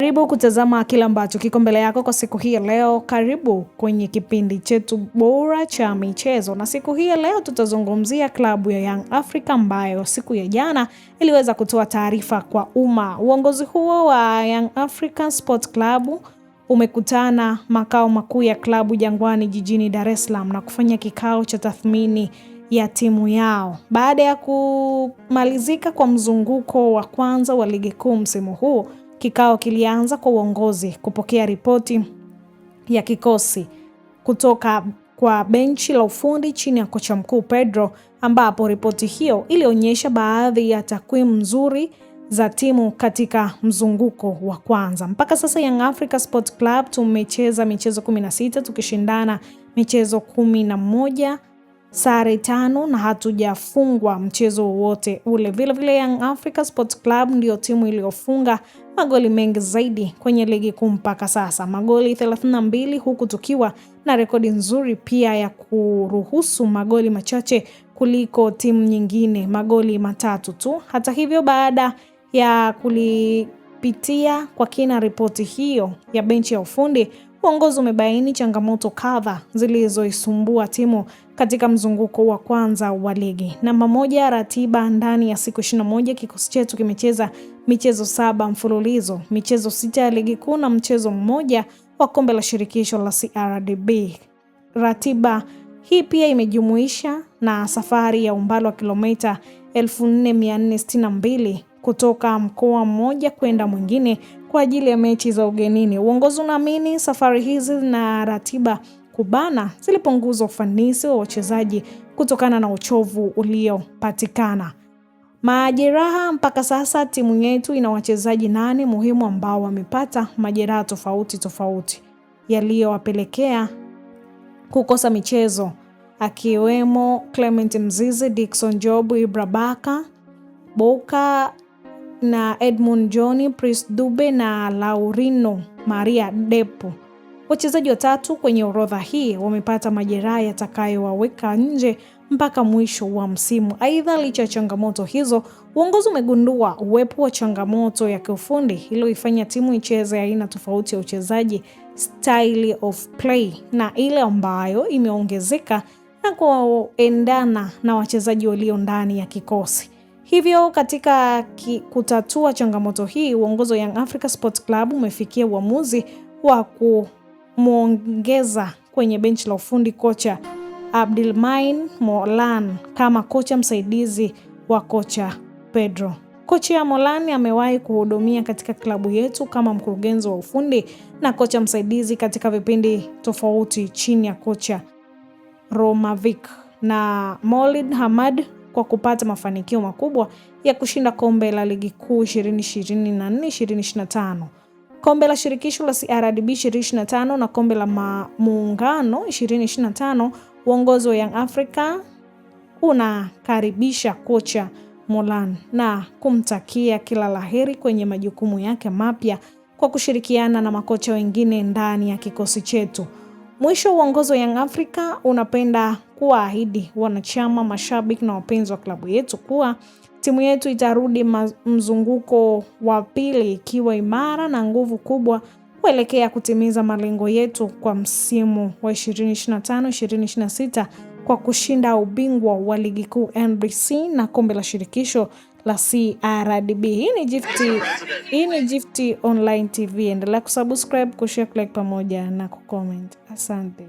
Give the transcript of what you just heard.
Karibu kutazama kile ambacho kiko mbele yako kwa siku hii leo. Karibu kwenye kipindi chetu bora cha michezo, na siku hii leo tutazungumzia klabu ya Young Africa ambayo siku ya jana iliweza kutoa taarifa kwa umma. Uongozi huo wa Young African Sports Club umekutana makao makuu ya klabu Jangwani jijini Dar es Salaam na kufanya kikao cha tathmini ya timu yao. Baada ya kumalizika kwa mzunguko wa kwanza wa ligi kuu msimu huu, kikao kilianza kwa uongozi kupokea ripoti ya kikosi kutoka kwa benchi la ufundi chini ya kocha mkuu Pedro, ambapo ripoti hiyo ilionyesha baadhi ya takwimu nzuri za timu katika mzunguko wa kwanza. Mpaka sasa Young Africa Sports Club tumecheza michezo 16 tukishindana michezo 11, sare 5 na hatujafungwa mchezo wowote ule. Vile vile Young Africa Sports Club ndio timu iliyofunga magoli mengi zaidi kwenye ligi kuu mpaka sasa, magoli 32, huku tukiwa na rekodi nzuri pia ya kuruhusu magoli machache kuliko timu nyingine, magoli 3 tu. Hata hivyo, baada ya kulipitia kwa kina ripoti hiyo ya benchi ya ufundi, uongozi umebaini changamoto kadhaa zilizoisumbua timu katika mzunguko wa kwanza wa ligi. Namba 1, ratiba. Ndani ya siku 21 kikosi chetu kimecheza michezo 7 mfululizo, michezo 6 ya ligi kuu na mchezo mmoja wa kombe la shirikisho la CRDB. Ratiba hii pia imejumuisha na safari ya umbali wa kilomita 4462 kutoka mkoa mmoja kwenda mwingine kwa ajili ya mechi za ugenini. Uongozi unaamini safari hizi na ratiba kubana zilipunguza ufanisi wa wachezaji kutokana na uchovu uliopatikana. Majeraha. Mpaka sasa timu yetu ina wachezaji 8 muhimu ambao wamepata majeraha tofauti yaliyowapelekea kukosa michezo, akiwemo Clement Mzize, Dickson Job, Ibra Baka, Boka na Edmund Johnny, Prince Dube na Laurino Maria Depo. Wachezaji 3 kwenye orodha hii wamepata majeraha yatakayowaweka nje mpaka mwisho wa msimu. Aidha, licha ya changamoto hizo, uongozi umegundua uwepo wa changamoto ya kiufundi iliyoifanya timu icheze aina tofauti ya uchezaji, style of play, na ile ambayo imeongezeka na kuendana na wachezaji walio ndani ya kikosi. Hivyo katika kutatua changamoto hii, uongozi wa Young Africa Sports Club umefikia uamuzi wa kumuongeza kwenye benchi la ufundi kocha Abdelmain Molan kama kocha msaidizi wa kocha Pedro. Kocha Molan amewahi kuhudumia katika klabu yetu kama mkurugenzi wa ufundi na kocha msaidizi katika vipindi tofauti chini ya kocha Romavic na Maulid Hamad, kwa kupata mafanikio makubwa ya kushinda kombe la ligi kuu 2024-2025, kombe la shirikisho la CRDB 2025 na kombe la muungano 2025. Uongozi wa Young Africa unakaribisha kocha Molan na kumtakia kila laheri kwenye majukumu yake mapya kwa kushirikiana na makocha wengine ndani ya kikosi chetu. Mwisho, uongozi wa Young Africa unapenda kuahidi wanachama, mashabiki na wapenzi wa klabu yetu kuwa timu yetu itarudi mzunguko wa pili ikiwa imara na nguvu kubwa kuelekea kutimiza malengo yetu kwa msimu wa 2025-2026 kwa kushinda ubingwa wa ligi kuu NBC na kombe la shirikisho la CRDB. Hii ni Gift Online TV. Endelea kusubscribe, kushare, like pamoja na kucomment. Asante.